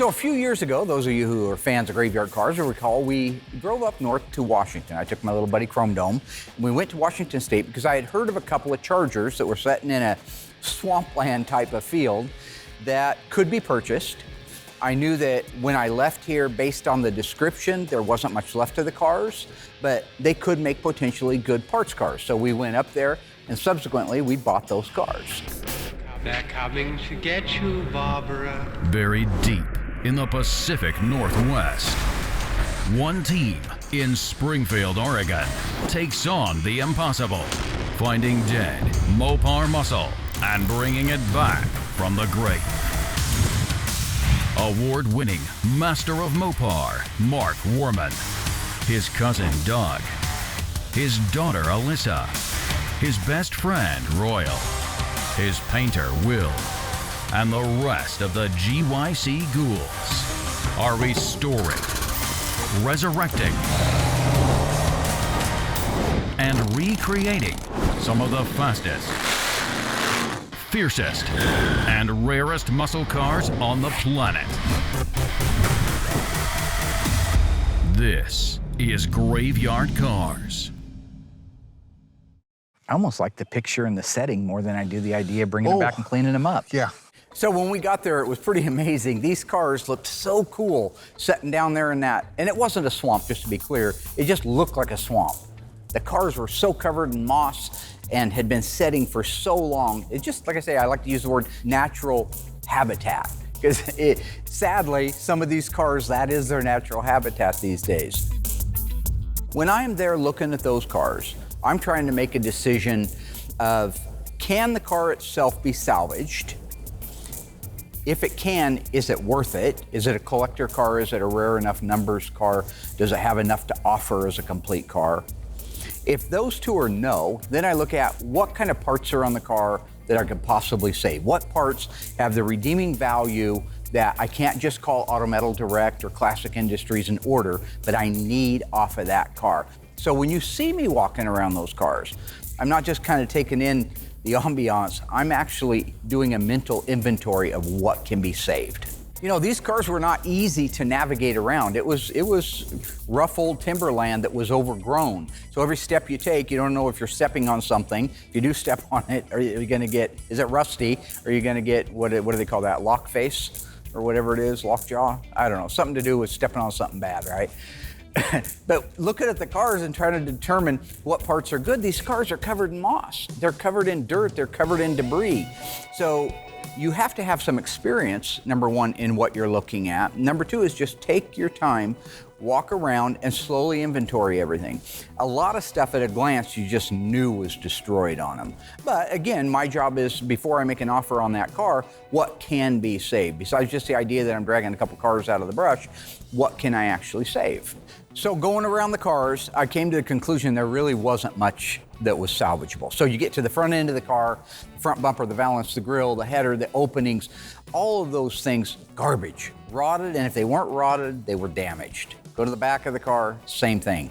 So a few years ago, those of you who are fans of Graveyard Carz will recall we drove up north to Washington. I took my little buddy Chrome Dome, and we went to Washington State because I had heard of a couple of Chargers that were sitting in a swampland type of field that could be purchased. I knew that when I left here, based on the description, there wasn't much left of the cars, but they could make potentially good parts cars. So we went up there, and subsequently we bought those cars. They're coming to get you, Barbara. Buried deep in the Pacific Northwest, one team in Springfield, Oregon, takes on the impossible, finding dead Mopar muscle and bringing it back from the grave. Award-winning Master of Mopar, Mark Worman, his cousin Doug, his daughter Alyssa, his best friend Royal, his painter Will, and the rest of the GYC ghouls are restoring, resurrecting, and recreating some of the fastest, fiercest, and rarest muscle cars on the planet. This is Graveyard Carz. I almost like the picture and the setting more than I do the idea of bringing them back and cleaning them up. Yeah. So when we got there, it was pretty amazing. These cars looked so cool sitting down there in that, and it wasn't a swamp, just to be clear. It just looked like a swamp. The cars were so covered in moss and had been setting for so long. It just, like I say, I like to use the word natural habitat, because sadly, some of these cars, that is their natural habitat these days. When I'm there looking at those cars, I'm trying to make a decision of, can the car itself be salvaged? If it can, is it worth it? Is it a collector car? Is it a rare enough numbers car? Does it have enough to offer as a complete car? If those two are no, then I look at what kind of parts are on the car that I could possibly save. What parts have the redeeming value that I can't just call Auto Metal Direct or Classic Industries and order, but I need off of that car. So when you see me walking around those cars, I'm not just kind of taking in the ambiance, I'm actually doing a mental inventory of what can be saved. You know, these cars were not easy to navigate around. It was rough old timberland that was overgrown. So every step you take, you don't know if you're stepping on something. If you do step on it, are you gonna get, is it rusty? Are you gonna get, what do they call that, lock face? Or whatever it is, lockjaw? I don't know, something to do with stepping on something bad, right? But looking at the cars and trying to determine what parts are good, these cars are covered in moss. They're covered in dirt, they're covered in debris. So you have to have some experience, number one, in what you're looking at. Number two is just take your time, walk around and slowly inventory everything. A lot of stuff at a glance you just knew was destroyed on them. But again, my job is, before I make an offer on that car, what can be saved? Besides just the idea that I'm dragging a couple cars out of the brush, what can I actually save? So going around the cars, I came to the conclusion there really wasn't much that was salvageable. So you get to the front end of the car, the front bumper, the valance, the grille, the header, the openings, all of those things, garbage, rotted, and if they weren't rotted, they were damaged. Go to the back of the car, same thing.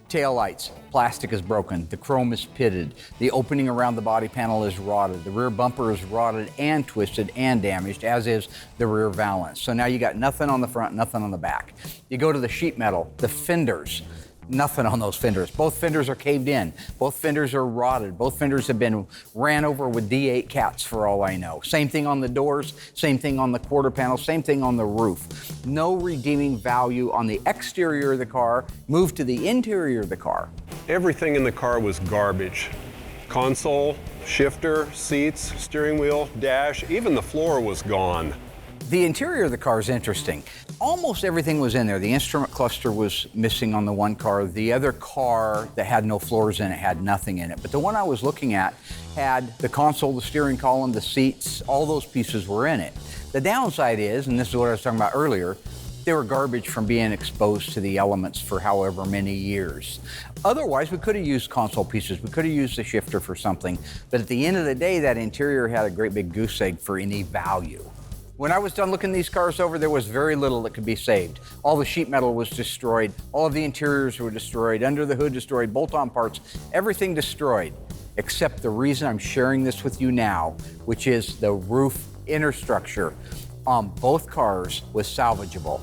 Tail lights, plastic is broken, the chrome is pitted, the opening around the body panel is rotted, the rear bumper is rotted and twisted and damaged, as is the rear valance. So now you got nothing on the front, nothing on the back. You go to the sheet metal, the fenders, nothing on those fenders. Both fenders are caved in. Both fenders are rotted. Both fenders have been ran over with D8 cats for all I know. Same thing on the doors, same thing on the quarter panel, same thing on the roof. No redeeming value on the exterior of the car. Move to the interior of the car. Everything in the car was garbage. Console, shifter, seats, steering wheel, dash, even the floor was gone. The interior of the car is interesting. Almost everything was in there. The instrument cluster was missing on the one car. The other car that had no floors in it had nothing in it. But the one I was looking at had the console, the steering column, the seats, all those pieces were in it. The downside is, and this is what I was talking about earlier, they were garbage from being exposed to the elements for however many years. Otherwise, we could have used console pieces. We could have used the shifter for something. But at the end of the day, that interior had a great big goose egg for any value. When I was done looking these cars over, there was very little that could be saved. All the sheet metal was destroyed. All of the interiors were destroyed. Under the hood destroyed. Bolt-on parts, everything destroyed. Except the reason I'm sharing this with you now, which is the roof inner structure. on both cars was salvageable.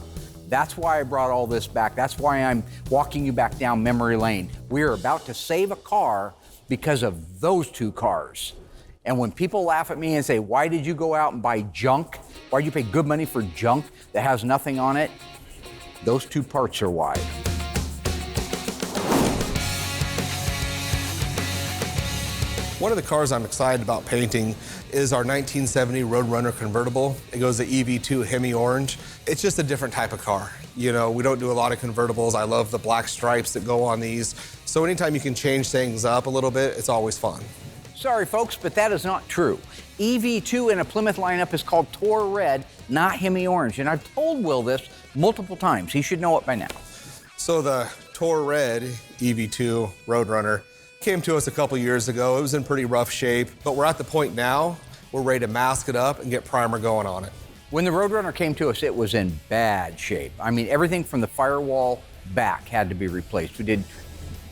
That's why I brought all this back. That's why I'm walking you back down memory lane. We are about to save a car because of those two cars. And when people laugh at me and say, why did you go out and buy junk? Why did you pay good money for junk that has nothing on it? Those two parts are why. One of the cars I'm excited about painting is our 1970 Roadrunner convertible. It goes to EV2 Hemi Orange. It's just a different type of car. You know, we don't do a lot of convertibles. I love the black stripes that go on these. So anytime you can change things up a little bit, it's always fun. Sorry, folks, but that is not true. EV2 in a Plymouth lineup is called Tour Red, not Hemi Orange. And I've told Will this multiple times. He should know it by now. So the Tour Red EV2 Roadrunner came to us a couple years ago. It was in pretty rough shape, but we're at the point now we're ready to mask it up and get primer going on it. When the Roadrunner came to us, it was in bad shape. I mean, everything from the firewall back had to be replaced. We did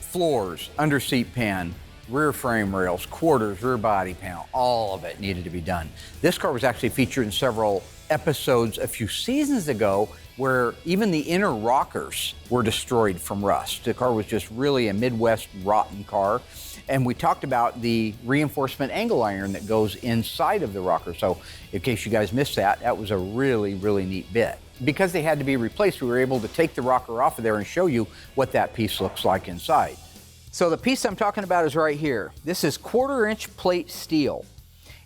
floors, under seat pan, rear frame rails, quarters, rear body panel, all of it needed to be done. This car was actually featured in several episodes a few seasons ago where even the inner rockers were destroyed from rust. The car was just really a Midwest rotten car. And we talked about the reinforcement angle iron that goes inside of the rocker. So in case you guys missed that, that was a really, really neat bit. Because they had to be replaced, we were able to take the rocker off of there and show you what that piece looks like inside. So the piece I'm talking about is right here. This is 1/4-inch plate steel.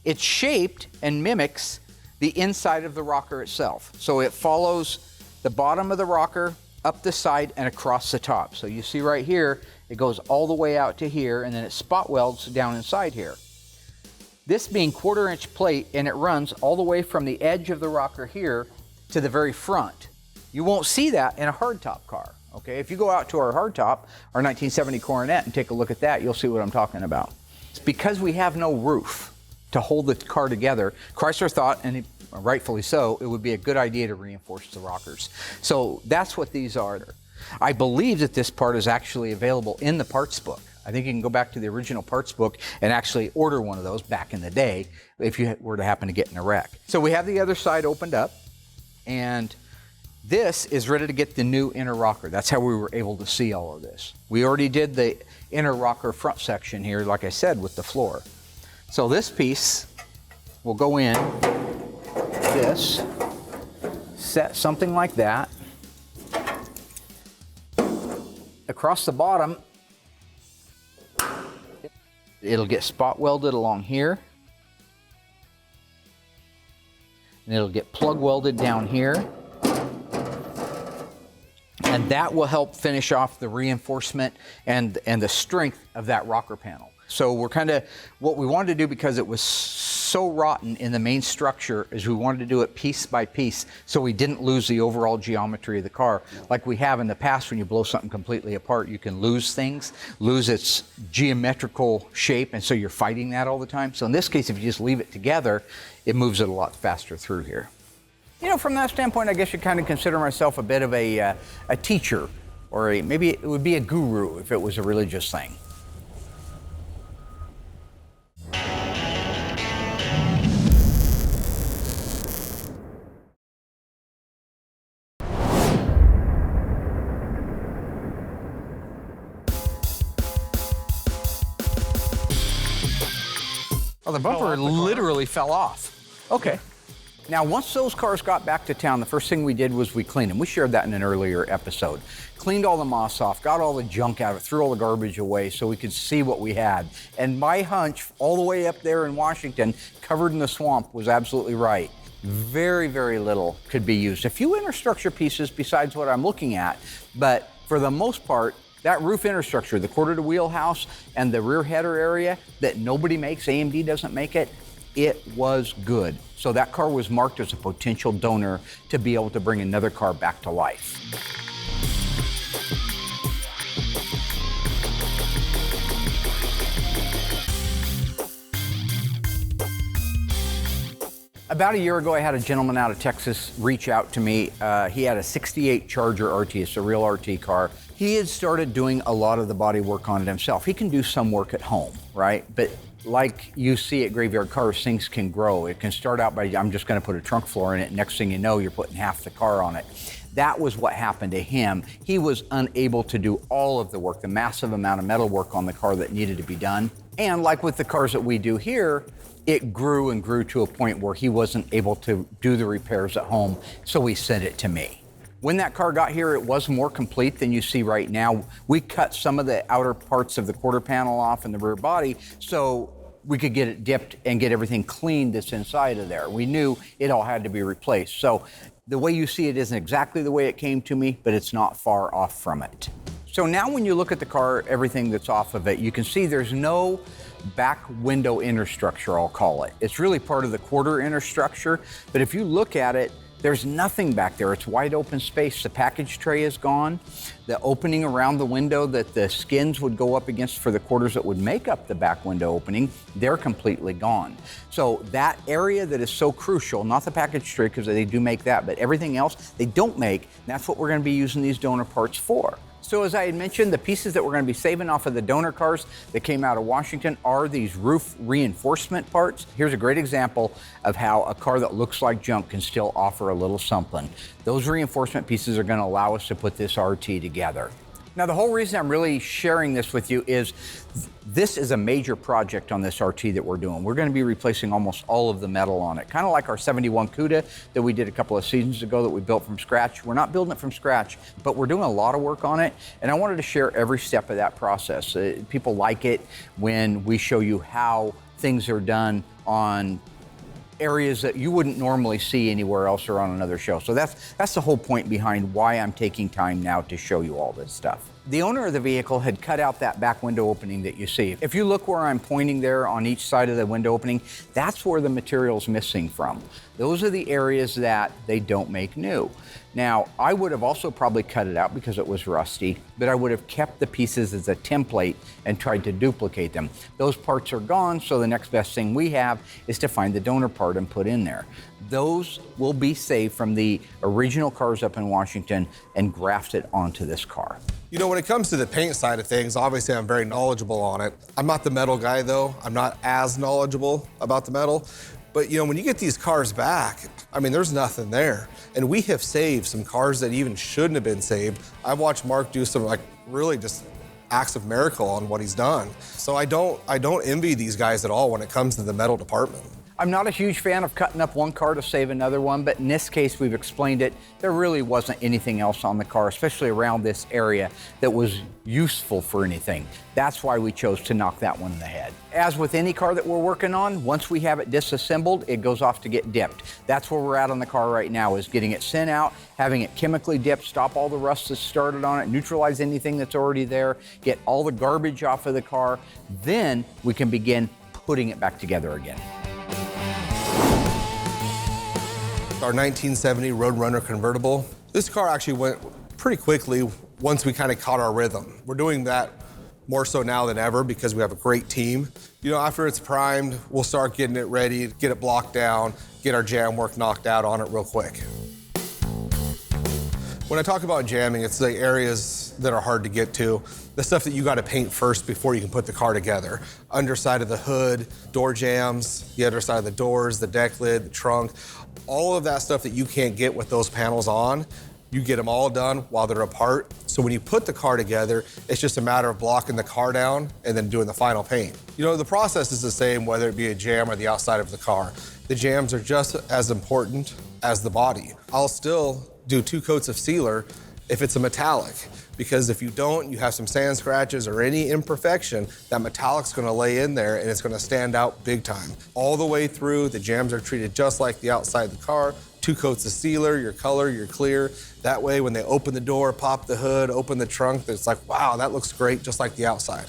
It's shaped and mimics the inside of the rocker itself. So it follows the bottom of the rocker, up the side, and across the top. So you see right here, it goes all the way out to here, and then it spot welds down inside here. This being 1/4-inch plate, and it runs all the way from the edge of the rocker here to the very front. You won't see that in a hardtop car, okay? If you go out to our hardtop, our 1970 Coronet, and take a look at that, you'll see what I'm talking about. It's because we have no roof to hold the car together. Chrysler thought, and rightfully so, it would be a good idea to reinforce the rockers. So that's what these are. I believe that this part is actually available in the parts book. I think you can go back to the original parts book and actually order one of those back in the day if you were to happen to get in a wreck. So we have the other side opened up, and this is ready to get the new inner rocker. That's how we were able to see all of this. We already did the inner rocker front section here, like I said, with the floor. So this piece will go in this, set something like that. Across the bottom, it'll get spot welded along here. And it'll get plug welded down here. And that will help finish off the reinforcement and the strength of that rocker panel. So we're what we wanted to do, because it was so rotten in the main structure, is we wanted to do it piece by piece so we didn't lose the overall geometry of the car. Like we have in the past, when you blow something completely apart, you can lose things, lose its geometrical shape, and so you're fighting that all the time. So in this case, if you just leave it together, it moves it a lot faster through here. You know, from that standpoint, I guess you kind of consider myself a bit of a teacher, or maybe it would be a guru if it was a religious thing. Oh, the bumper literally fell off. Okay. Now, once those cars got back to town, the first thing we did was we cleaned them. We shared that in an earlier episode. Cleaned all the moss off, got all the junk out of it, threw all the garbage away so we could see what we had. And my hunch, all the way up there in Washington, covered in the swamp, was absolutely right. Very, very little could be used. A few interstructure pieces besides what I'm looking at, but for the most part, that roof interstructure, the quarter to wheelhouse and the rear header area that nobody makes, AMD doesn't make it, it was good. So that car was marked as a potential donor to be able to bring another car back to life. About a year ago, I had a gentleman out of Texas reach out to me. He had a 68 Charger RT, it's a real RT car. He had started doing a lot of the body work on it himself. He can do some work at home, right? But like you see at Graveyard Cars, things can grow. It can start out by, I'm just going to put a trunk floor in it. Next thing you know, you're putting half the car on it. That was what happened to him. He was unable to do all of the work, the massive amount of metal work on the car that needed to be done. And like with the cars that we do here, it grew and grew to a point where he wasn't able to do the repairs at home, so he sent it to me. When that car got here, it was more complete than you see right now. We cut some of the outer parts of the quarter panel off and the rear body so we could get it dipped and get everything cleaned that's inside of there. We knew it all had to be replaced. So the way you see it isn't exactly the way it came to me, but it's not far off from it. So now when you look at the car, everything that's off of it, you can see there's no back window inner structure, I'll call it. It's really part of the quarter inner structure, but if you look at it, there's nothing back there. It's wide open space. The package tray is gone. The opening around the window that the skins would go up against for the quarters that would make up the back window opening, they're completely gone. So that area that is so crucial, not the package tray because they do make that, but everything else they don't make, that's what we're going to be using these donor parts for. So as I had mentioned, the pieces that we're going to be saving off of the donor cars that came out of Washington are these roof reinforcement parts. Here's a great example of how a car that looks like junk can still offer a little something. Those reinforcement pieces are going to allow us to put this RT together. Now, the whole reason I'm really sharing this with you is this is a major project on this RT that we're doing. We're going to be replacing almost all of the metal on it, kind of like our 71 CUDA that we did a couple of seasons ago that we built from scratch. We're not building it from scratch, but we're doing a lot of work on it, and I wanted to share every step of that process. People like it when we show you how things are done on areas that you wouldn't normally see anywhere else or on another show. So that's the whole point behind why I'm taking time now to show you all this stuff. The owner of the vehicle had cut out that back window opening that you see. If you look where I'm pointing there on each side of the window opening, that's where the material's missing from. Those are the areas that they don't make new. Now, I would have also probably cut it out because it was rusty, but I would have kept the pieces as a template and tried to duplicate them. Those parts are gone, so the next best thing we have is to find the donor part and put in there. Those will be saved from the original cars up in Washington and grafted onto this car. You know, when it comes to the paint side of things, obviously I'm very knowledgeable on it. I'm not the metal guy though. I'm not as knowledgeable about the metal. But you know, when you get these cars back, I mean, there's nothing there. And we have saved some cars that even shouldn't have been saved. I've watched Mark do some really just acts of miracle on what he's done. So I don't envy these guys at all when it comes to the metal department. I'm not a huge fan of cutting up one car to save another one, but in this case, we've explained it. There really wasn't anything else on the car, especially around this area, that was useful for anything. That's why we chose to knock that one in the head. As with any car that we're working on, once we have it disassembled, it goes off to get dipped. That's where we're at on the car right now, is getting it sent out, having it chemically dipped, stop all the rust that's started on it, neutralize anything that's already there, get all the garbage off of the car. Then we can begin putting it back together again. Our 1970 Roadrunner convertible. This car actually went pretty quickly once we kind of caught our rhythm. We're doing that more so now than ever because we have a great team. You know, after it's primed, we'll start getting it ready, get it blocked down, get our jam work knocked out on it real quick. When I talk about jamming, it's the areas that are hard to get to, the stuff that you got to paint first before you can put the car together. Underside of the hood, door jams, the underside of the doors, the deck lid, the trunk, all of that stuff that you can't get with those panels on, you get them all done while they're apart. So when you put the car together, it's just a matter of blocking the car down and then doing the final paint. You know, the process is the same whether it be a jam or the outside of the car. The jams are just as important as the body. I'll still do 2 coats of sealer if it's a metallic, because if you don't, you have some sand scratches or any imperfection, that metallic's gonna lay in there and it's gonna stand out big time. All the way through, the jams are treated just like the outside of the car. 2 coats of sealer, your color, your clear. That way, when they open the door, pop the hood, open the trunk, it's like, wow, that looks great, just like the outside.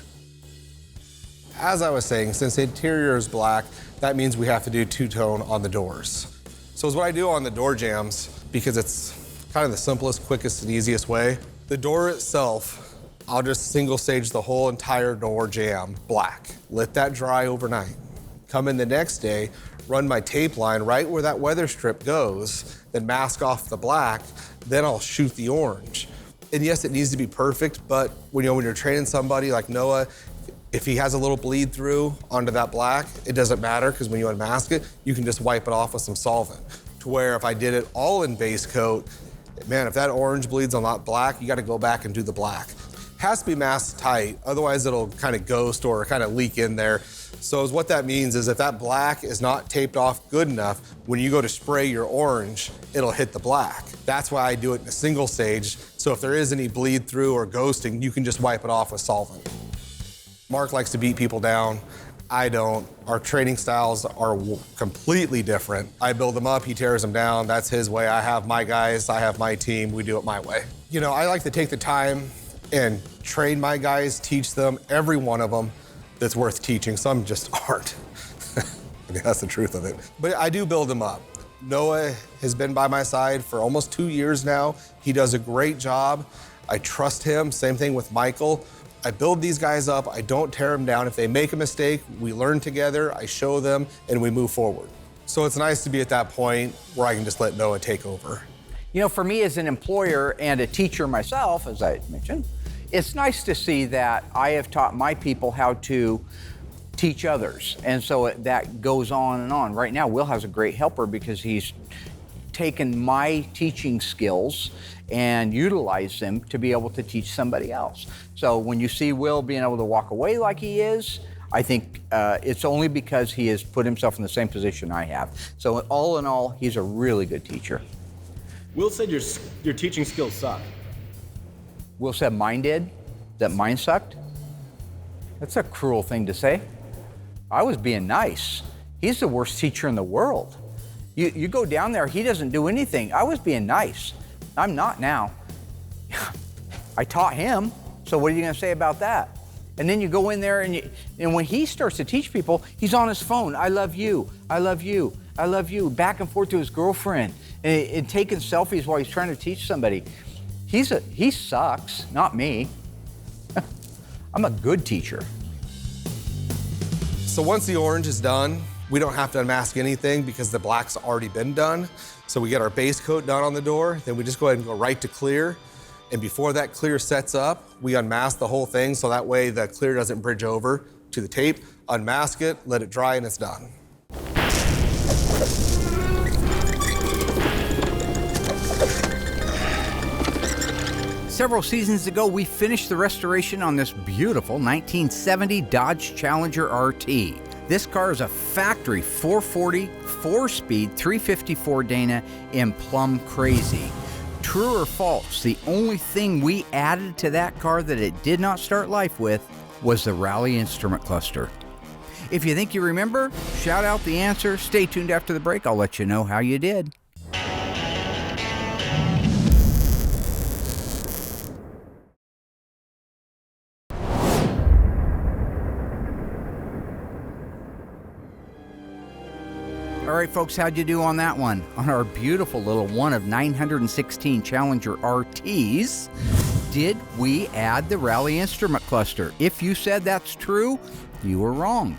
As I was saying, since the interior is black, that means we have to do two-tone on the doors. So what I do on the door jams, because it's kind of the simplest, quickest, and easiest way, the door itself, I'll just single stage the whole entire door jam black. Let that dry overnight. Come in the next day, run my tape line right where that weather strip goes, then mask off the black, then I'll shoot the orange. And yes, it needs to be perfect, but when you're training somebody like Noah, If he has a little bleed through onto that black, it doesn't matter because when you unmask it, you can just wipe it off with some solvent. To where if I did it all in base coat, man, if that orange bleeds on that black, you got to go back and do the black. Has to be masked tight, otherwise it'll kind of ghost or kind of leak in there. So what that means is if that black is not taped off good enough, when you go to spray your orange, it'll hit the black. That's why I do it in a single stage. So if there is any bleed through or ghosting, you can just wipe it off with solvent. Mark likes to beat people down. I don't. Our training styles are completely different. I build them up, he tears them down. That's his way. I have my guys, I have my team. We do it my way. You know, I like to take the time and train my guys, teach them, every one of them that's worth teaching. Some just aren't. I mean, that's the truth of it. But I do build them up. Noah has been by my side for almost 2 years now. He does a great job. I trust him. Same thing with Michael. I build these guys up. I don't tear them down. If they make a mistake, we learn together, I show them, and we move forward. So it's nice to be at that point where I can just let Noah take over. You know, for me as an employer and a teacher myself, as I mentioned, it's nice to see that I have taught my people how to teach others. And so that goes on and on. Right now, Will has a great helper because he's taken my teaching skills and utilized them to be able to teach somebody else. So when you see Will being able to walk away like he is, I think it's only because he has put himself in the same position I have. So all in all, he's a really good teacher. Will said your teaching skills suck. Will said mine did? That mine sucked? That's a cruel thing to say. I was being nice. He's the worst teacher in the world. You go down there, he doesn't do anything. I was being nice. I'm not now. I taught him, so what are you gonna say about that? And then you go in there and when he starts to teach people, he's on his phone. I love you, I love you, I love you, back and forth to his girlfriend and taking selfies while he's trying to teach somebody. He sucks, not me. I'm a good teacher. So once the orange is done, we don't have to unmask anything because the black's already been done. So we get our base coat done on the door, then we just go ahead and go right to clear. And before that clear sets up, we unmask the whole thing so that way the clear doesn't bridge over to the tape. Unmask it, let it dry, and it's done. Several seasons ago, we finished the restoration on this beautiful 1970 Dodge Challenger RT. This car is a factory 440, 4-speed, 354 Dana in plum crazy. True or false, the only thing we added to that car that it did not start life with was the Rally instrument cluster. If you think you remember, shout out the answer. Stay tuned after the break. I'll let you know how you did. All right, folks, how'd you do on that one? On our beautiful little one of 916 Challenger RTs, did we add the Rally instrument cluster? If you said that's true, you were wrong.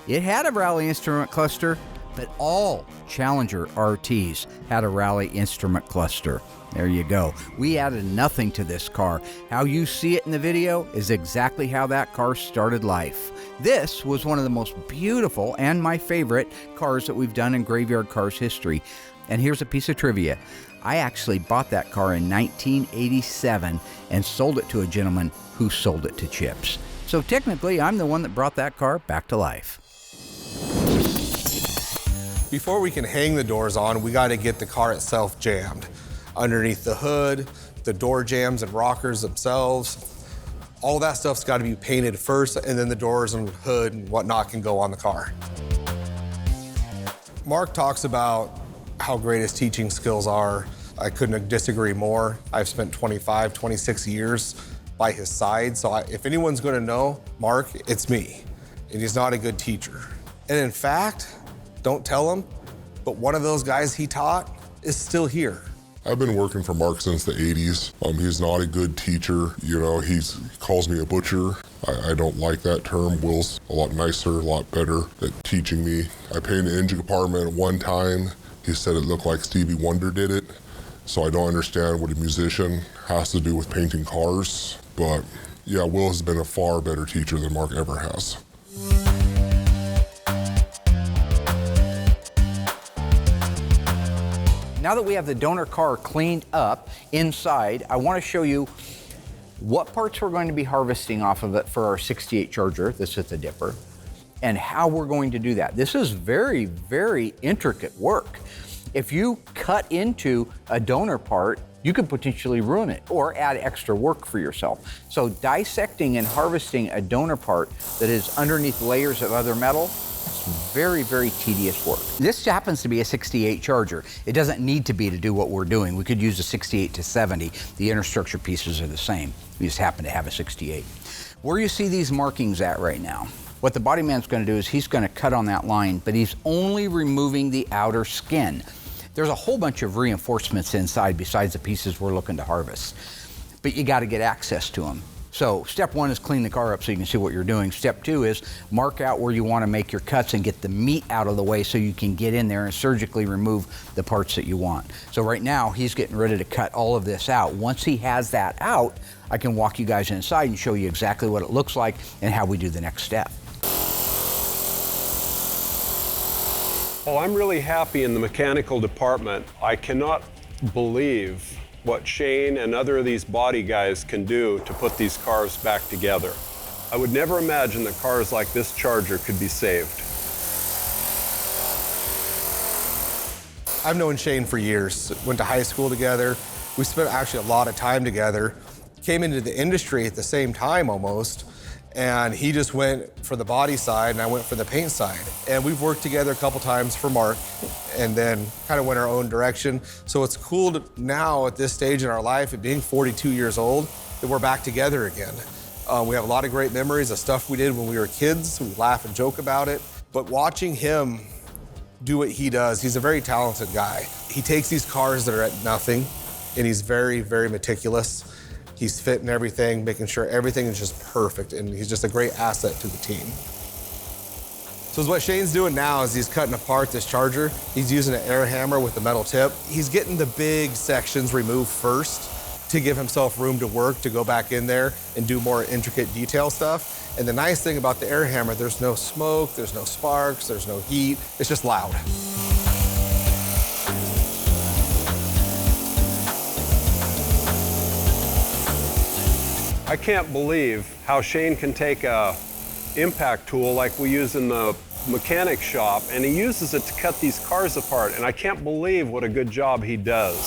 It had a Rally instrument cluster, but all Challenger RTs had a Rally instrument cluster. There you go. We added nothing to this car. How you see it in the video is exactly how that car started life. This was one of the most beautiful and my favorite cars that we've done in Graveyard Cars history. And here's a piece of trivia. I actually bought that car in 1987 and sold it to a gentleman who sold it to Chips. So technically, I'm the one that brought that car back to life. Before we can hang the doors on, we got to get the car itself jammed. Underneath the hood, the door jambs and rockers themselves, all that stuff's got to be painted first, and then the doors and hood and whatnot can go on the car. Mark talks about how great his teaching skills are. I couldn't disagree more. I've spent 25, 26 years by his side, so if anyone's going to know Mark, it's me, and he's not a good teacher. And in fact, don't tell him, but one of those guys he taught is still here. I've been working for Mark since the 80s. He's not a good teacher. You know, he calls me a butcher. I don't like that term. Will's a lot nicer, a lot better at teaching me. I painted an engine compartment one time. He said it looked like Stevie Wonder did it. So I don't understand what a musician has to do with painting cars. But Yeah, Will has been a far better teacher than Mark ever has. Now that we have the donor car cleaned up inside, I want to show you what parts we're going to be harvesting off of it for our 68 Charger that's at the dipper, and how we're going to do that. This is very, very intricate work. If you cut into a donor part, you could potentially ruin it or add extra work for yourself. So dissecting and harvesting a donor part that is underneath layers of other metal, that's very, very tedious work. This happens to be a 68 Charger. It doesn't need to be to do what we're doing. We could use a 68 to 70. The inner structure pieces are the same. We just happen to have a 68. Where you see these markings at right now, what the body man's gonna do is he's gonna cut on that line, but he's only removing the outer skin. There's a whole bunch of reinforcements inside besides the pieces we're looking to harvest, but you gotta get access to them. So step one is clean the car up so you can see what you're doing. Step two is mark out where you want to make your cuts and get the meat out of the way so you can get in there and surgically remove the parts that you want. So right now he's getting ready to cut all of this out. Once he has that out, I can walk you guys inside and show you exactly what it looks like and how we do the next step. Well, I'm really happy in the mechanical department. I cannot believe what Shane and other of these body guys can do to put these cars back together. I would never imagine that cars like this Charger could be saved. I've known Shane for years, went to high school together. We spent actually a lot of time together. Came into the industry at the same time almost, and he just went for the body side and I went for the paint side. And we've worked together a couple times for Mark and then kind of went our own direction. So it's cool to now at this stage in our life, at being 42 years old, that we're back together again. We have a lot of great memories of stuff we did when we were kids. We laugh and joke about it. But watching him do what he does, he's a very talented guy. He takes these cars that are at nothing and he's very, very meticulous. He's fitting everything, making sure everything is just perfect, and he's just a great asset to the team. So what Shane's doing now is he's cutting apart this Charger. He's using an air hammer with the metal tip. He's getting the big sections removed first to give himself room to work, to go back in there and do more intricate detail stuff. And the nice thing about the air hammer, there's no smoke, there's no sparks, there's no heat. It's just loud. I can't believe how Shane can take a impact tool like we use in the mechanic shop, and he uses it to cut these cars apart, and I can't believe what a good job he does.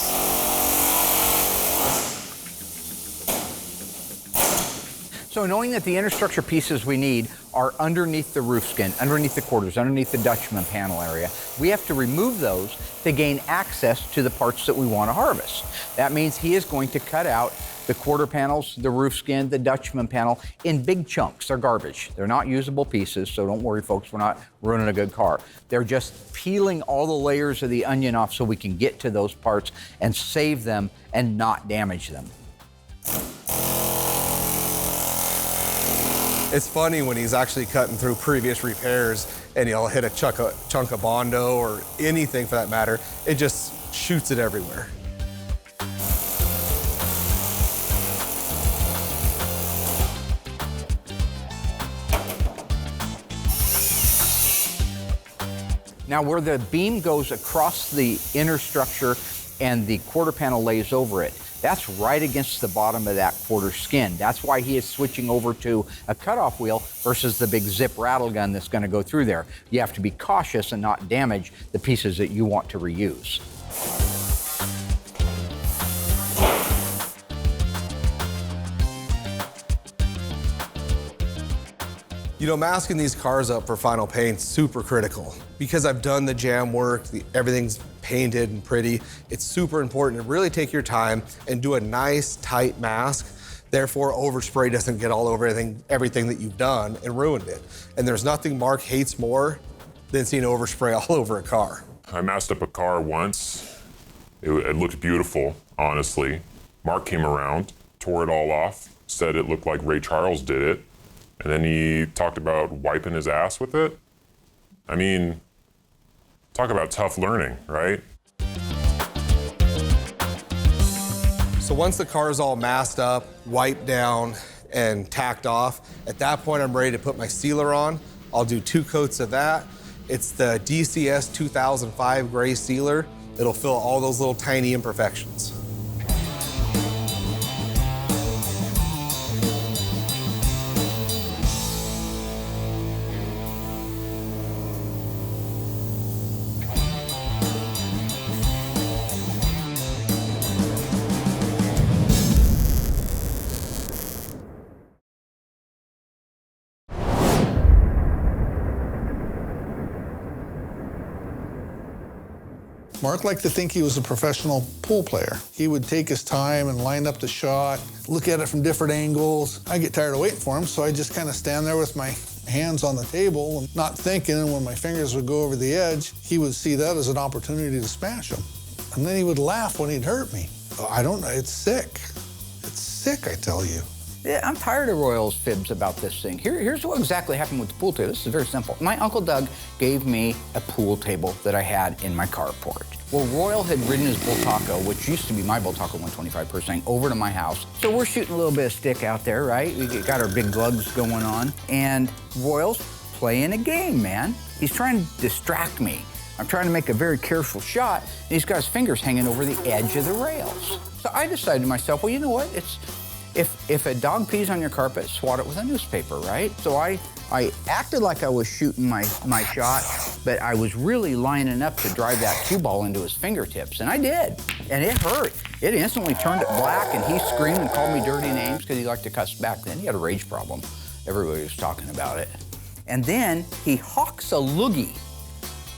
So knowing that the inner structure pieces we need are underneath the roof skin, underneath the quarters, underneath the Dutchman panel area, we have to remove those to gain access to the parts that we want to harvest. That means he is going to cut out the quarter panels, the roof skin, the Dutchman panel in big chunks. They're garbage. They're not usable pieces, so don't worry, folks, we're not ruining a good car. They're just peeling all the layers of the onion off so we can get to those parts and save them and not damage them. It's funny when he's actually cutting through previous repairs and he'll hit a chunk of Bondo or anything for that matter. It just shoots it everywhere. Now where the beam goes across the inner structure and the quarter panel lays over it, that's right against the bottom of that quarter skin. That's why he is switching over to a cutoff wheel versus the big zip rattle gun that's going to go through there. You have to be cautious and not damage the pieces that you want to reuse. You know, masking these cars up for final paint's super critical. Because I've done the jam work, everything's painted and pretty, it's super important to really take your time and do a nice, tight mask. Therefore, overspray doesn't get all over everything that you've done and ruined it. And there's nothing Mark hates more than seeing overspray all over a car. I masked up a car once. It looked beautiful, honestly. Mark came around, tore it all off, said it looked like Ray Charles did it. And then he talked about wiping his ass with it. I mean, talk about tough learning, right? So once the car is all masked up, wiped down, and tacked off. At that point, I'm ready to put my sealer on. I'll do 2 coats of that. It's the DCS 2005 gray sealer. It'll fill all those little tiny imperfections. Mark liked to think he was a professional pool player. He would take his time and line up the shot, look at it from different angles. I get tired of waiting for him, so I just kind of stand there with my hands on the table and not thinking, and when my fingers would go over the edge, he would see that as an opportunity to smash him. And then he would laugh when he'd hurt me. I don't know, it's sick. It's sick, I tell you. Yeah, I'm tired of Royal's fibs about this thing. Here's what exactly happened with the pool table. This is very simple. My Uncle Doug gave me a pool table that I had in my carport. Well, Royal had ridden his Bull Taco, which used to be my Bull Taco 125%, over to my house. So we're shooting a little bit of stick out there, right? We got our big lugs going on. And Royal's playing a game, man. He's trying to distract me. I'm trying to make a very careful shot, and he's got his fingers hanging over the edge of the rails. So I decided to myself, well, you know what? If a dog pees on your carpet, swat it with a newspaper, right? So I acted like I was shooting my shot, but I was really lining up to drive that cue ball into his fingertips, and I did, and it hurt. It instantly turned it black, and he screamed and called me dirty names because he liked to cuss back then. He had a rage problem. Everybody was talking about it. And then he hawks a loogie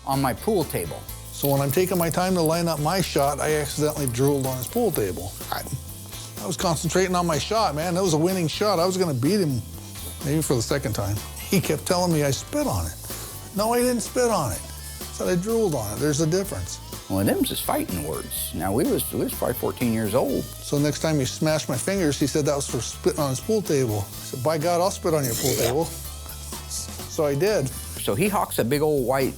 on my pool table. So when I'm taking my time to line up my shot, I accidentally drooled on his pool table. I was concentrating on my shot, man. That was a winning shot. I was gonna beat him, maybe for the second time. He kept telling me I spit on it. No, I didn't spit on it. I said I drooled on it. There's a difference. Well, them's just fighting words. Now, we was probably 14 years old. So next time he smashed my fingers, he said that was for spitting on his pool table. I said, by God, I'll spit on your pool table. So I did. So he hawks a big old white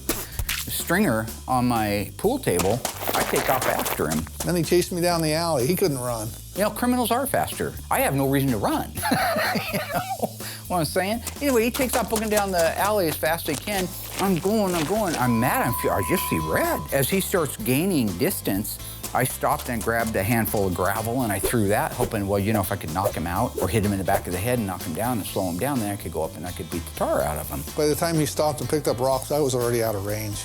stringer on my pool table. I take off after him. Then he chased me down the alley. He couldn't run. You know, criminals are faster. I have no reason to run. You know what I'm saying? Anyway, he takes off looking down the alley as fast as he can. I'm going. I'm mad. I just see red. As he starts gaining distance, I stopped and grabbed a handful of gravel and I threw that, hoping, well, you know, if I could knock him out or hit him in the back of the head and knock him down and slow him down, then I could go up and I could beat the tar out of him. By the time he stopped and picked up rocks, I was already out of range.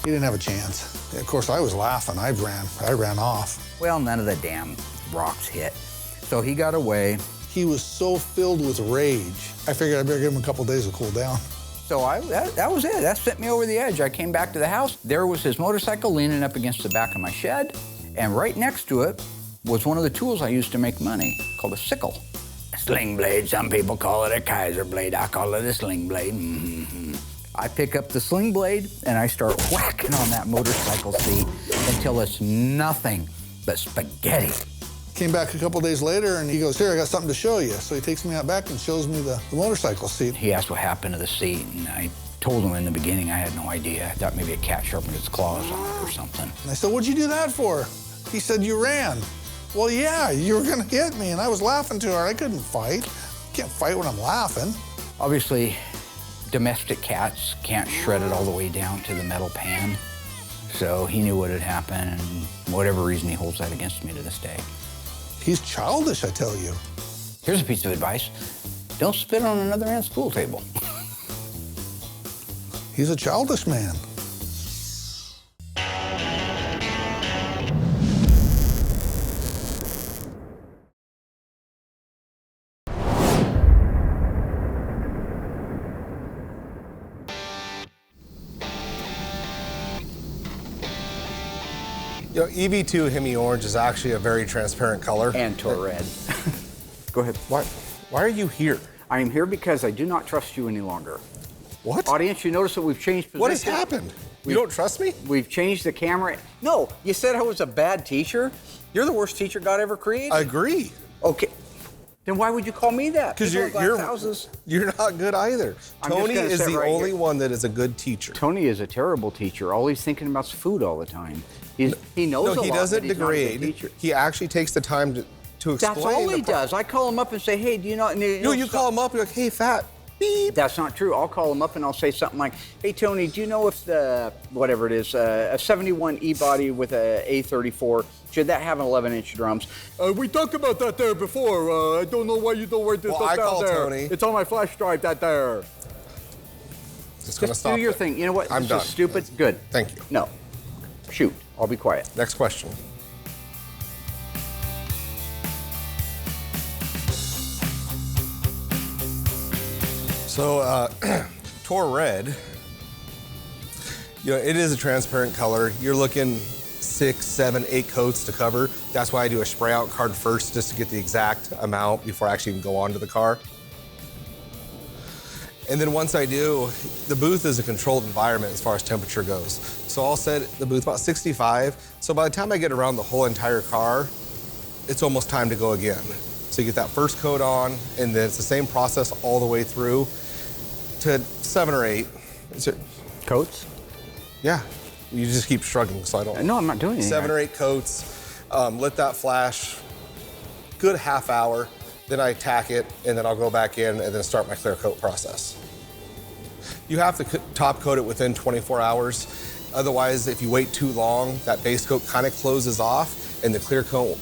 He didn't have a chance. Of course, I was laughing. I ran off. Well, none of the damn rocks hit. So he got away. He was so filled with rage. I figured I better give him a couple days to cool down. So that was it. That sent me over the edge. I came back to the house. There was his motorcycle leaning up against the back of my shed. And right next to it was one of the tools I used to make money, called a sickle. A sling blade, some people call it a Kaiser blade. I call it a sling blade. Mm-hmm. I pick up the sling blade and I start whacking on that motorcycle seat until it's nothing but spaghetti. Came back a couple days later and he goes, here, I got something to show you. So he takes me out back and shows me the motorcycle seat. He asked what happened to the seat, and I told him in the beginning I had no idea. I thought maybe a cat sharpened its claws on it or something. And I said, what'd you do that for? He said, you ran. Well, yeah, you were gonna hit me, and I was laughing too hard. I couldn't fight. Can't fight when I'm laughing. Obviously, domestic cats can't shred it all the way down to the metal pan. So he knew what had happened, and for whatever reason, he holds that against me to this day. He's childish, I tell you. Here's a piece of advice. Don't spit on another man's pool table. He's a childish man. You know, EV2 Hemi Orange is actually a very transparent color. And Tor Red. Go ahead. Why are you here? I am here because I do not trust you any longer. What? Audience, you notice that we've changed positions? What has happened? You don't trust me? We've changed the camera. No, you said I was a bad teacher. You're the worst teacher God ever created. I agree. Okay. Then why would you call me that? Because you're not good either. Tony is the only one that is a good teacher. Tony is a terrible teacher. All he's thinking about is food all the time. He knows a lot, he doesn't but he's not a good degrade. teacher. He actually takes the time to explain. That's all he does. I call him up and say, hey, do you know? No, you call him up, you're like, hey, fat, beep. That's not true. I'll call him up and I'll say something like, hey, Tony, do you know if the, whatever it is, a 71 E-body with a A34, should that have an 11-inch drums? We talked about that there before. I don't know why you don't write this Well, stuff I down call there. Tony. It's on my flash drive, that there. Just gonna Just stop do your it. thing. You know what? I'm This done. is stupid. Good. Thank you. No. Shoot. I'll be quiet. Next question. So, Tor Red, you know, it is a transparent color. You're looking 6, 7, 8 coats to cover. That's why I do a spray out card first, just to get the exact amount before I actually even go onto the car. And then once I do, the booth is a controlled environment as far as temperature goes. So I'll set the booth about 65. So by the time I get around the whole entire car, it's almost time to go again. So you get that first coat on, and then it's the same process all the way through to 7 or 8. Coats? Yeah, you just keep shrugging, so I don't. No, I'm not doing anything. 7 or 8 coats, let that flash, good half hour, then I tack it, and then I'll go back in and then start my clear coat process. You have to top coat it within 24 hours. Otherwise, if you wait too long, that base coat kind of closes off, and the clear coat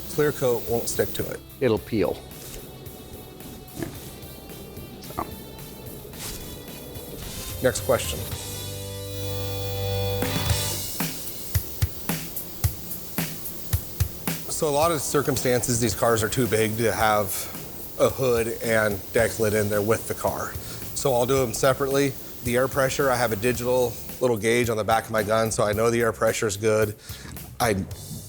won't stick to it. It'll peel. So. Next question. So a lot of circumstances, these cars are too big to have a hood and deck lid in there with the car. So I'll do them separately. The air pressure, I have a digital little gauge on the back of my gun, so I know the air pressure is good.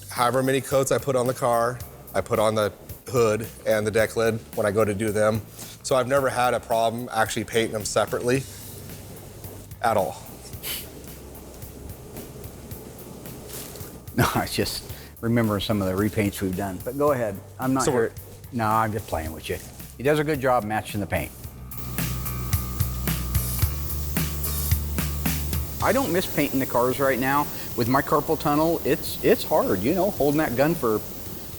However many coats I put on the car, I put on the hood and the deck lid when I go to do them. So I've never had a problem actually painting them separately at all. No, I just remember some of the repaints we've done. But go ahead. I'm not here. No, I'm just playing with you. He does a good job matching the paint. I don't miss painting the cars right now. With my carpal tunnel, it's hard, you know, holding that gun for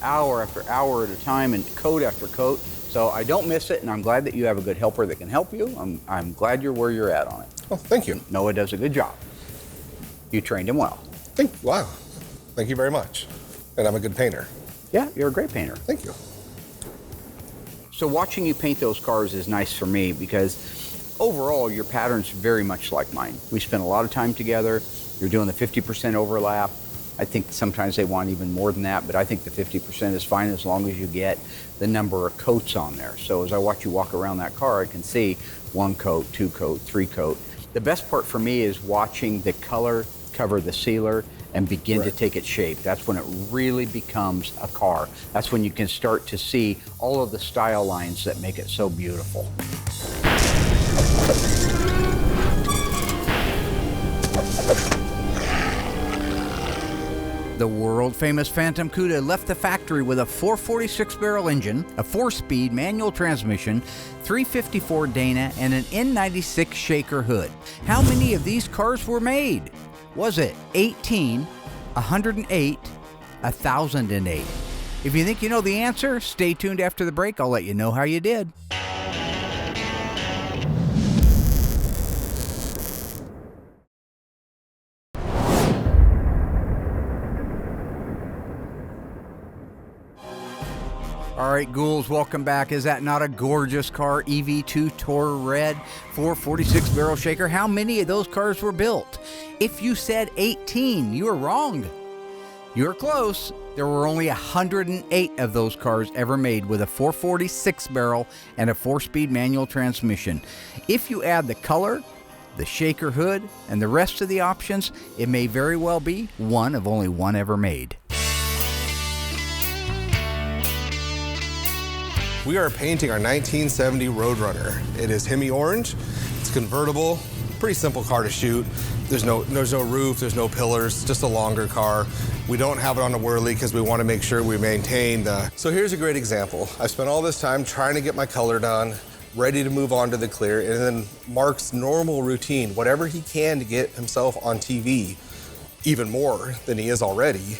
hour after hour at a time and coat after coat. So I don't miss it, and I'm glad that you have a good helper that can help you. I'm glad you're where you're at on it. Oh, thank you. Noah does a good job. You trained him well. Wow. Thank you very much. And I'm a good painter. Yeah, you're a great painter. Thank you. So watching you paint those cars is nice for me because overall your pattern's very much like mine. We spend a lot of time together. You're doing the 50% overlap. I think sometimes they want even more than that, but I think the 50% is fine as long as you get the number of coats on there. So as I watch you walk around that car, I can see 1 coat, 2 coat, 3 coat. The best part for me is watching the color cover the sealer and begin to take its shape. That's when it really becomes a car. That's when you can start to see all of the style lines that make it so beautiful. The world-famous Phantom Cuda left the factory with a 446 barrel engine, a 4-speed manual transmission, 354 Dana, and an N96 shaker hood. How many of these cars were made? Was it 18, 108, 1,008? If you think you know the answer, stay tuned after the break. I'll let you know how you did. All right, ghouls, welcome back. Is that not a gorgeous car? EV2 Tor Red 446 barrel shaker. How many of those cars were built? If you said 18, you were wrong. You were close. There were only 108 of those cars ever made with a 446 barrel and a 4-speed manual transmission. If you add the color, the shaker hood, and the rest of the options, it may very well be one of only one ever made. We are painting our 1970 Roadrunner. It is Hemi orange. It's convertible, pretty simple car to shoot. There's no roof, there's no pillars, just a longer car. We don't have it on a whirly because we want to make sure we maintain the... So here's a great example. I spent all this time trying to get my color done, ready to move on to the clear, and then Mark's normal routine, whatever he can to get himself on TV, even more than he is already,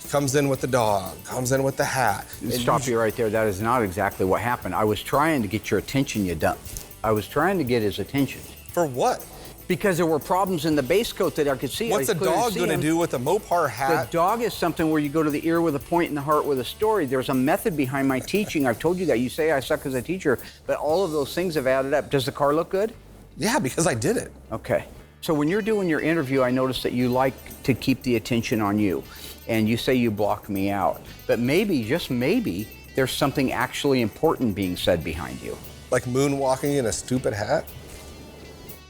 Comes in with the dog, comes in with the hat. Stop you right there. That is not exactly what happened. I was trying to get your attention, you dump. I was trying to get his attention. For what? Because there were problems in the base coat that I could see. What's a dog going to do with a Mopar hat? The dog is something where you go to the ear with a point and the heart with a story. There's a method behind my teaching. I've told you that. You say I suck as a teacher, but all of those things have added up. Does the car look good? Yeah, because I did it. Okay. So when you're doing your interview, I noticed that you like to keep the attention on you. And you say you block me out. But maybe, just maybe, there's something actually important being said behind you. Like moonwalking in a stupid hat?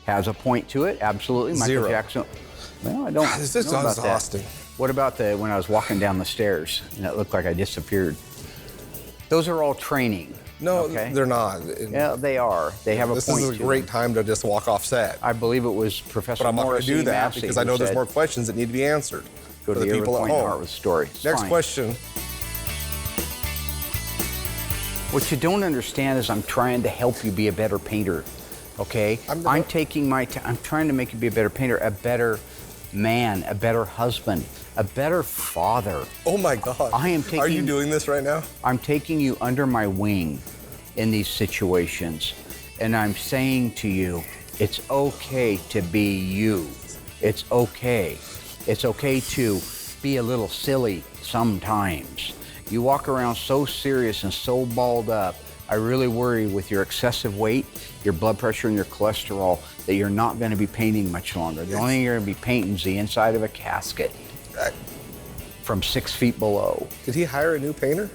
Has a point to it, absolutely. Zero. Michael Jackson. Well, I don't know This is about exhausting. that. What about when I was walking down the stairs and it looked like I disappeared? Those are all training. No, okay? they're not. Yeah, they are. They have a point to This is a great them. time to just walk off set. I believe it was Professor But I'm not going to Morrissey do that Massey because I know who there's said, more questions that need to be answered Go for to the the ear people with at a point and home. heart with a story. It's Next fine. question. What you don't understand is I'm trying to help you be a better painter, okay? I'm taking my I'm trying to make you be a better painter, a better man, a better husband, a better father. Oh my God. I am taking. Are you doing this right now? I'm taking you under my wing in these situations, and I'm saying to you, it's okay to be you. It's okay. It's okay to be a little silly sometimes. You walk around so serious and so balled up. I really worry with your excessive weight, your blood pressure, and your cholesterol that you're not going to be painting much longer. The only thing you're going to be painting is the inside of a casket from 6 feet below. Did he hire a new painter?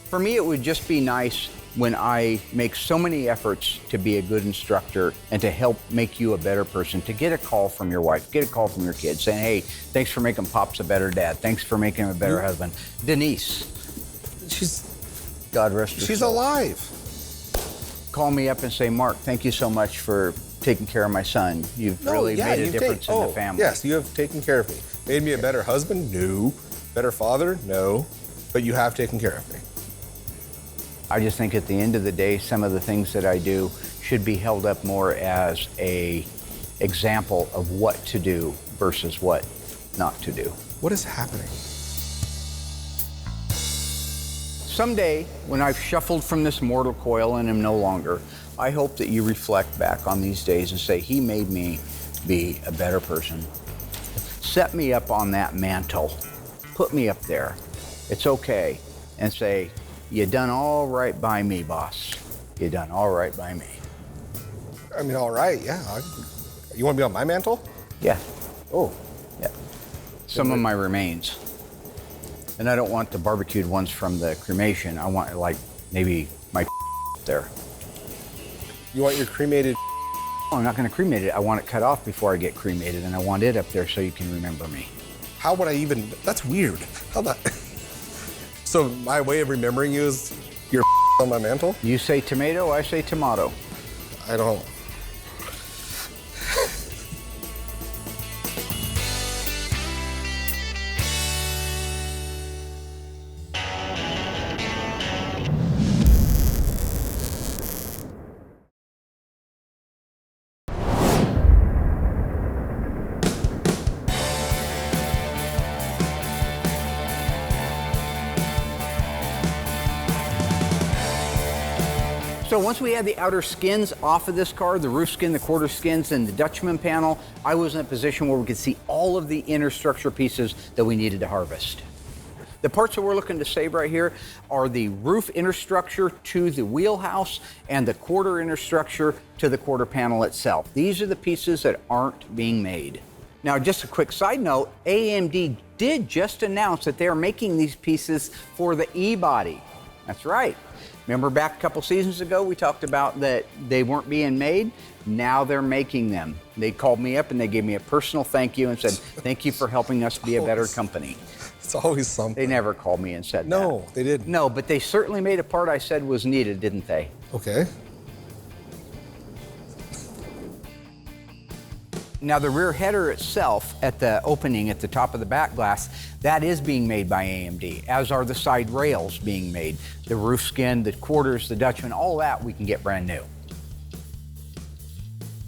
For me, it would just be nice when I make so many efforts to be a good instructor and to help make you a better person, to get a call from your wife, get a call from your kids saying, hey, thanks for making Pops a better dad. Thanks for making him a better husband. Denise. God rest her She's soul. alive. Call me up and say, Mark, thank you so much for taking care of my son. You've really made a difference in the family. Yes, you have taken care of me. Made me a better husband? No. Better father? No. But you have taken care of me. I just think at the end of the day, some of the things that I do should be held up more as a example of what to do versus what not to do. What is happening? Someday, when I've shuffled from this mortal coil and am no longer, I hope that you reflect back on these days and say, he made me be a better person. Set me up on that mantle. Put me up there. It's okay. And say, you done all right by me, boss. You done all right by me. I mean, all right, yeah. You want to be on my mantle? Yeah. Oh, yeah. Some of my remains. And I don't want the barbecued ones from the cremation. I want, like, maybe my up there. You want your cremated? Oh, I'm not going to cremate it. I want it cut off before I get cremated, and I want it up there so you can remember me. How would I even? That's weird. How that? So my way of remembering you is your on my mantle? You say tomato, I say tomato. I don't. So once we had the outer skins off of this car, the roof skin, the quarter skins, and the Dutchman panel, I was in a position where we could see all of the inner structure pieces that we needed to harvest. The parts that we're looking to save right here are the roof inner structure to the wheelhouse and the quarter inner structure to the quarter panel itself. These are the pieces that aren't being made. Now, just a quick side note, AMD did just announce that they are making these pieces for the E-body. That's right. Remember back a couple seasons ago, we talked about that they weren't being made? Now they're making them. They called me up and they gave me a personal thank you and said, thank you for helping us be a better company. It's always something. They never called me and said that. No, they didn't. No, but they certainly made a part I said was needed, didn't they? Okay. Now the rear header itself at the opening at the top of the back glass, that is being made by AMD, as are the side rails being made. The roof skin, the quarters, the Dutchman, all that we can get brand new.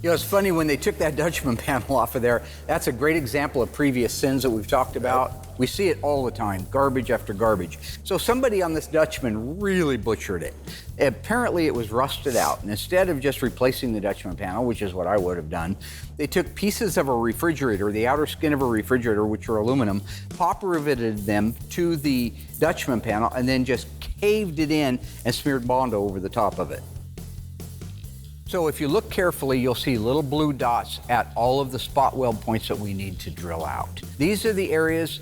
You know, it's funny when they took that Dutchman panel off of there, that's a great example of previous sins that we've talked about. We see it all the time, garbage after garbage. So somebody on this Dutchman really butchered it. Apparently it was rusted out, and instead of just replacing the Dutchman panel, which is what I would have done, they took pieces of a refrigerator, the outer skin of a refrigerator, which are aluminum, pop riveted them to the Dutchman panel, and then just caved it in and smeared Bondo over the top of it. So if you look carefully, you'll see little blue dots at all of the spot weld points that we need to drill out. These are the areas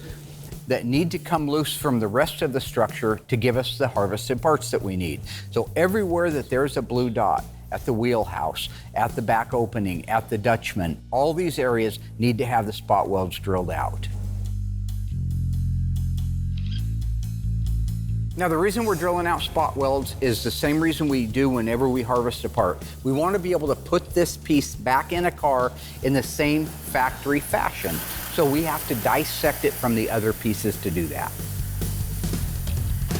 that need to come loose from the rest of the structure to give us the harvested parts that we need. So everywhere that there's a blue dot, at the wheelhouse, at the back opening, at the Dutchman, all these areas need to have the spot welds drilled out. Now, the reason we're drilling out spot welds is the same reason we do whenever we harvest a part. We want to be able to put this piece back in a car in the same factory fashion. So we have to dissect it from the other pieces to do that.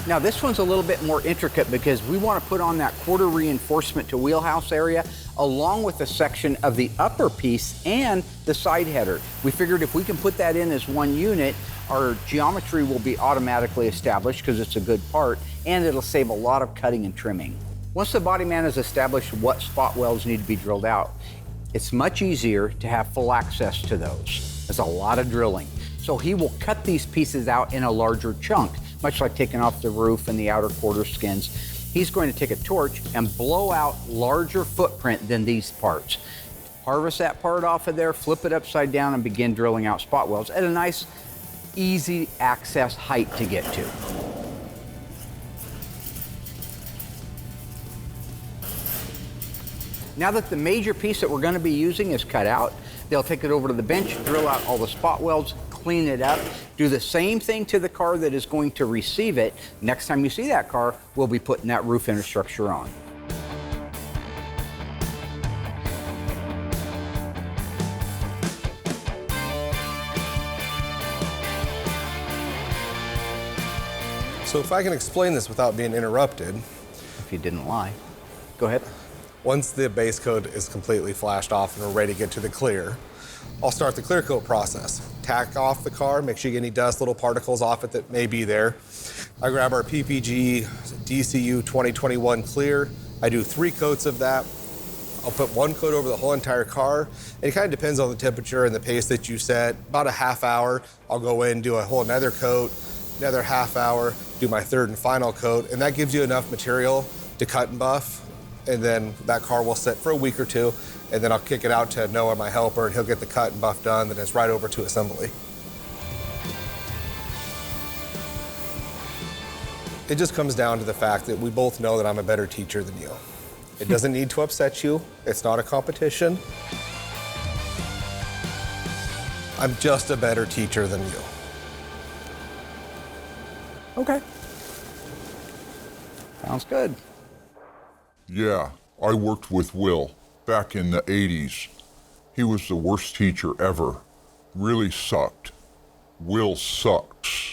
Now, this one's a little bit more intricate because we want to put on that quarter reinforcement to wheelhouse area along with a section of the upper piece and the side header. We figured if we can put that in as one unit, our geometry will be automatically established because it's a good part, and it'll save a lot of cutting and trimming. Once the body man has established what spot welds need to be drilled out, it's much easier to have full access to those. There's a lot of drilling. So he will cut these pieces out in a larger chunk, much like taking off the roof and the outer quarter skins. He's going to take a torch and blow out larger footprint than these parts. Harvest that part off of there, flip it upside down, and begin drilling out spot welds at a nice, easy access height to get to. Now that the major piece that we're going to be using is cut out, they'll take it over to the bench, drill out all the spot welds, clean it up, do the same thing to the car that is going to receive it. Next time you see that car, we'll be putting that roof infrastructure on. So if I can explain this without being interrupted. If you didn't lie. Go ahead. Once the base coat is completely flashed off and we're ready to get to the clear, I'll start the clear coat process. Tack off the car, make sure you get any dust, little particles off it that may be there. I grab our PPG DCU 2021 clear. I do 3 coats of that. I'll put 1 coat over the whole entire car. It kind of depends on the temperature and the pace that you set. About a half hour, I'll go in, do a whole another coat, another half hour, do my 3rd and final coat, and that gives you enough material to cut and buff. And then that car will sit for a week or 2, and then I'll kick it out to Noah, my helper, and he'll get the cut and buff done, then it's right over to assembly. It just comes down to the fact that we both know that I'm a better teacher than you. It doesn't need to upset you. It's not a competition. I'm just a better teacher than you. Okay. Sounds good. Yeah, I worked with Will back in the 80s. He was the worst teacher ever. Really sucked. Will sucks.